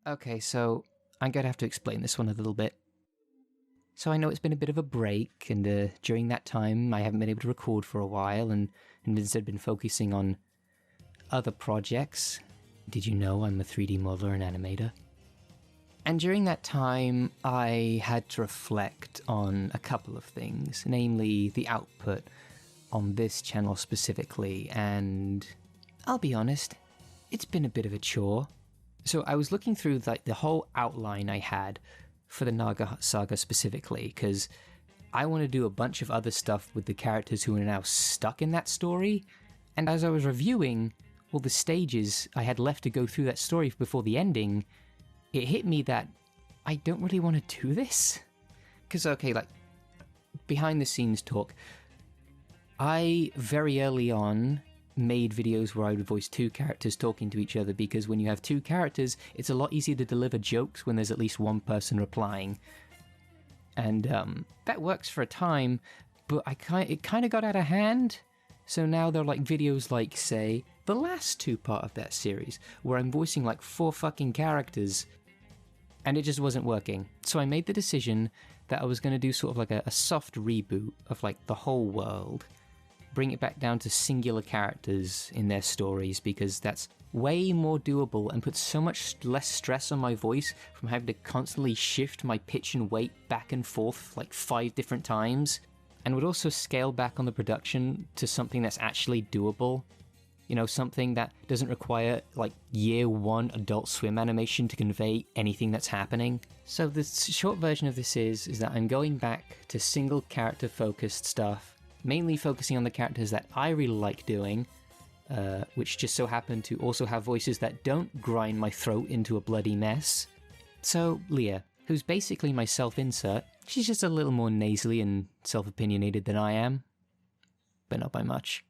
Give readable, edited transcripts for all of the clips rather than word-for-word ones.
Okay, so I'm going to have to explain this one a little bit. So I know it's been a bit of a break, and during that time I haven't been able to record for a while, and instead been focusing on other projects. Did you know I'm a 3D modeler and animator? And during that time, I had to reflect on a couple of things, namely the output on this channel specifically, and I'll be honest, it's been a bit of a chore. So I was looking through the whole outline I had for the Naga Saga specifically, because I want to do a bunch of other stuff with the characters who are now stuck in that story, and as I was reviewing all the stages I had left to go through that story before the ending, it hit me that I don't really want to do this. Because, okay, like, behind the scenes talk, I very early on made videos where I would voice two characters talking to each other, because when you have two characters, it's a lot easier to deliver jokes when there's at least one person replying. And that works for a time, but it kind of got out of hand. So now there are like videos like, say, the last two part of that series, where I'm voicing like 4 fucking characters, and it just wasn't working. So I made the decision that I was going to do sort of like a soft reboot of like the whole world, bring it back down to singular characters in their stories, because that's way more doable and puts so much less stress on my voice from having to constantly shift my pitch and weight back and forth like 5 different times, and would also scale back on the production to something that's actually doable. You know, something that doesn't require, like, year 1 Adult Swim animation to convey anything that's happening. So the short version of this is that I'm going back to single character focused stuff, mainly focusing on the characters that I really like doing, which just so happen to also have voices that don't grind my throat into a bloody mess. So Leah, who's basically my self-insert, she's just a little more nasally and self-opinionated than I am, but not by much.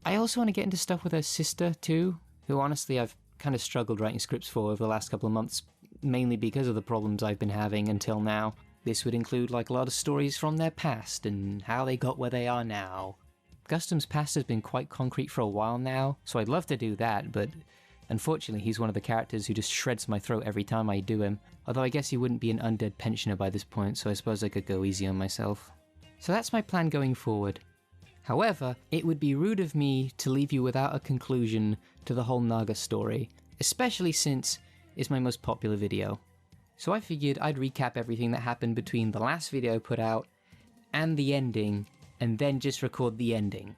I also want to get into stuff with her sister too, who honestly I've kind of struggled writing scripts for over the last couple of months, mainly because of the problems I've been having until now. This would include like a lot of stories from their past and how they got where they are now. Gustum's past has been quite concrete for a while now, so I'd love to do that, but unfortunately he's one of the characters who just shreds my throat every time I do him, although I guess he wouldn't be an undead pensioner by this point, so I suppose I could go easy on myself. So that's my plan going forward. However, it would be rude of me to leave you without a conclusion to the whole Naga story, especially since it's my most popular video. So I figured I'd recap everything that happened between the last video I put out and the ending, and then just record the ending.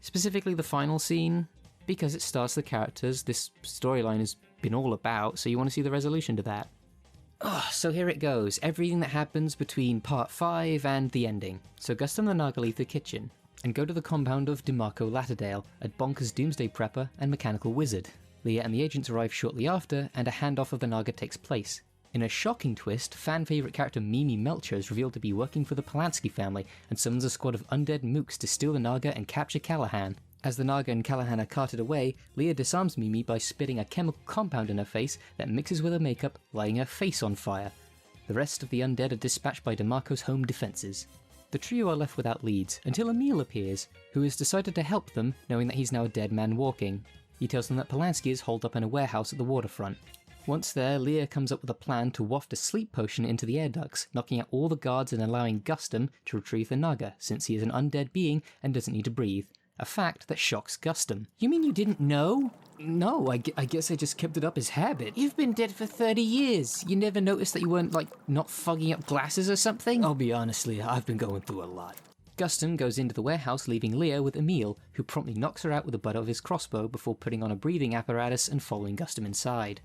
Specifically the final scene, because it stars the characters this storyline has been all about, so you want to see the resolution to that. So here it goes, everything that happens between part 5 and the ending. So Gustum the Naga leave the kitchen and go to the compound of DeMarco Latterdale, a bonkers doomsday prepper and mechanical wizard. Leah and the agents arrive shortly after, and a handoff of the Naga takes place. In a shocking twist, fan-favourite character Mimi Melcher is revealed to be working for the Polanski family, and summons a squad of undead mooks to steal the Naga and capture Callahan. As the Naga and Callahan are carted away, Leah disarms Mimi by spitting a chemical compound in her face that mixes with her makeup, lighting her face on fire. The rest of the undead are dispatched by DeMarco's home defences. The trio are left without leads, until Emil appears, who has decided to help them, knowing that he's now a dead man walking. He tells them that Polanski is holed up in a warehouse at the waterfront. Once there, Leah comes up with a plan to waft a sleep potion into the air ducts, knocking out all the guards and allowing Gustum to retrieve the Naga, since he is an undead being and doesn't need to breathe. A fact that shocks Gustum. You mean you didn't know? No, I guess I just kept it up as habit. You've been dead for 30 years. You never noticed that you weren't, like, not fogging up glasses or something? I'll be honest, Leah, I've been going through a lot. Gustum goes into the warehouse, leaving Leah with Emil, who promptly knocks her out with the butt of his crossbow before putting on a breathing apparatus and following Gustum inside.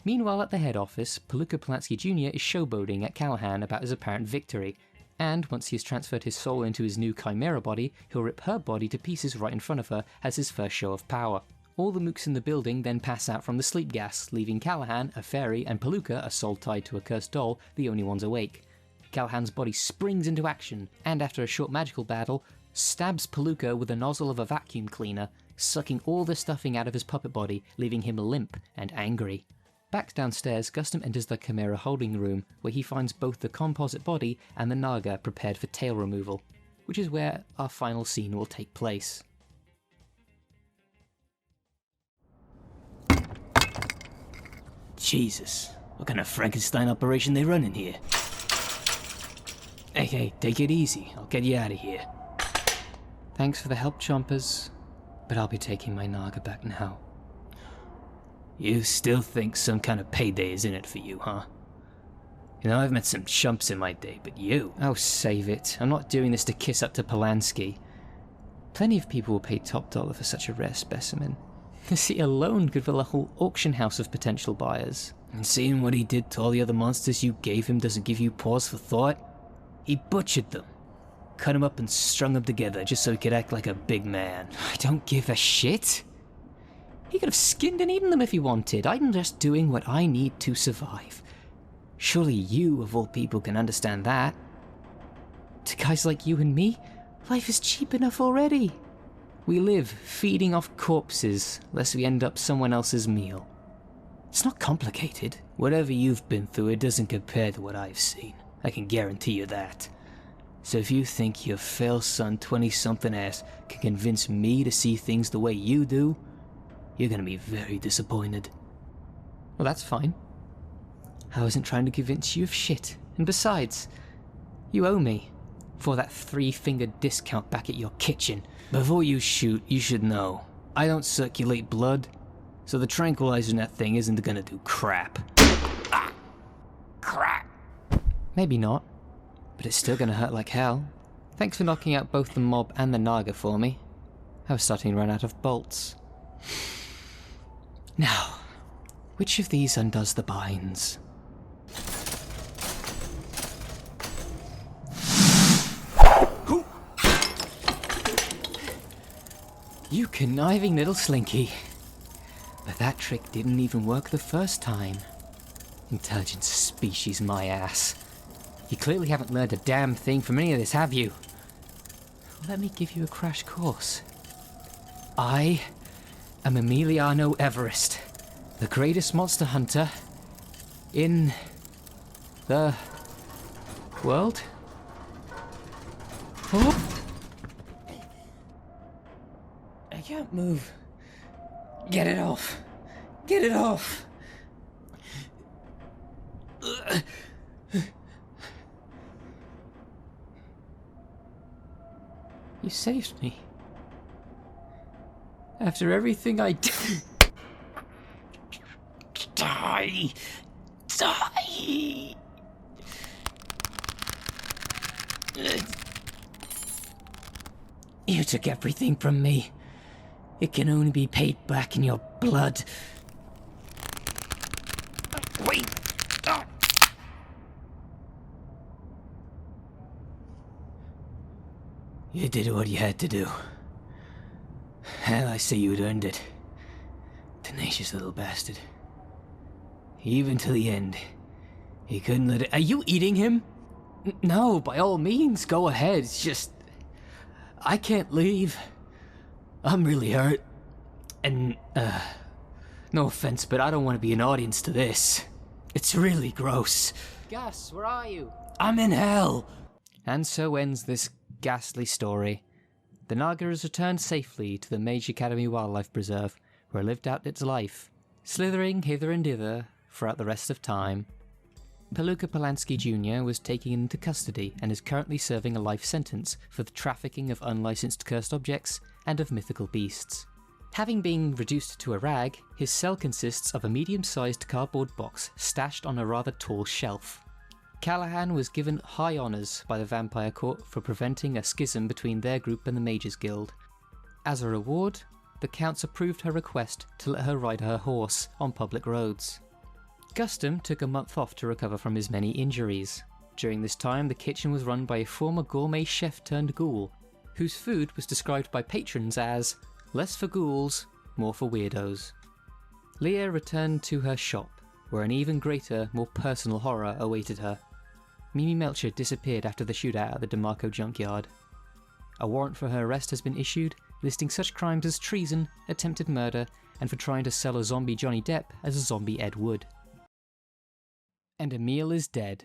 Meanwhile, at the head office, Peluca Polanski Jr. is showboating at Callahan about his apparent victory, and once he has transferred his soul into his new Chimera body, he'll rip her body to pieces right in front of her as his first show of power. All the mooks in the building then pass out from the sleep gas, leaving Callahan, a fairy, and Peluca, a soul tied to a cursed doll, the only ones awake. Callahan's body springs into action, and after a short magical battle, stabs Peluca with the nozzle of a vacuum cleaner, sucking all the stuffing out of his puppet body, leaving him limp and angry. Back downstairs, Gustum enters the Chimera holding room, where he finds both the composite body and the Naga prepared for tail removal, which is where our final scene will take place. Jesus, What kind of Frankenstein operation they running here? Hey, take it easy. I'll get you out of here. Thanks for the help, Chompers, but I'll be taking my Naga back now. You still think some kind of payday is in it for you, huh? You know, I've met some chumps in my day, but you... Oh, save it. I'm not doing this to kiss up to Polanski. Plenty of people will pay top dollar for such a rare specimen. The seat alone could fill a whole auction house of potential buyers. And seeing what he did to all the other monsters you gave him doesn't give you pause for thought? He butchered them. Cut them up and strung them together just so he could act like a big man. I don't give a shit. He could have skinned and eaten them if he wanted. I'm just doing what I need to survive. Surely you, of all people, can understand that. To guys like you and me, life is cheap enough already. We live feeding off corpses, lest we end up someone else's meal. It's not complicated. Whatever you've been through, it doesn't compare to what I've seen. I can guarantee you that. So if you think your fail-son 20-something ass can convince me to see things the way you do, you're gonna be very disappointed. Well, that's fine. I wasn't trying to convince you of shit. And besides, you owe me for that 3-fingered discount back at your kitchen. Before you shoot, you should know. I don't circulate blood, so the tranquilizer in that thing isn't gonna do crap. Ah! Crap! Maybe not, but it's still gonna hurt like hell. Thanks for knocking out both the mob and the Naga for me. I was starting to run out of bolts. Now, which of these undoes the binds? You conniving little slinky. But that trick didn't even work the first time. Intelligent species, my ass. You clearly haven't learned a damn thing from any of this, have you? Let me give you a crash course. I am Emiliano Everest, the greatest monster hunter in the world. Oh. I can't move. Get it off. Get it off. You saved me. After everything I did. Die! Die! You took everything from me. It can only be paid back in your blood. Wait! Oh. You did what you had to do. Hell, I say you'd earned it. Tenacious little bastard. Even to the end. He couldn't let it... Are you eating him? No, by all means, go ahead. It's just... I can't leave. I'm really hurt. And, no offense, but I don't want to be an audience to this. It's really gross. Gus, where are you? I'm in hell! And so ends this ghastly story. The Naga has returned safely to the Mage Academy Wildlife Preserve, where it lived out its life, slithering hither and thither throughout the rest of time. Peluka Polanski Jr. was taken into custody and is currently serving a life sentence for the trafficking of unlicensed cursed objects and of mythical beasts. Having been reduced to a rag, his cell consists of a medium-sized cardboard box stashed on a rather tall shelf. Callahan was given high honours by the Vampire Court for preventing a schism between their group and the Mages Guild. As a reward, the Counts approved her request to let her ride her horse on public roads. Gustum took a month off to recover from his many injuries. During this time, the kitchen was run by a former gourmet chef turned ghoul, whose food was described by patrons as less for ghouls, more for weirdos. Leah returned to her shop, where an even greater, more personal horror awaited her. Mimi Melcher disappeared after the shootout at the DeMarco junkyard. A warrant for her arrest has been issued, listing such crimes as treason, attempted murder, and for trying to sell a zombie Johnny Depp as a zombie Ed Wood. And Emil is dead.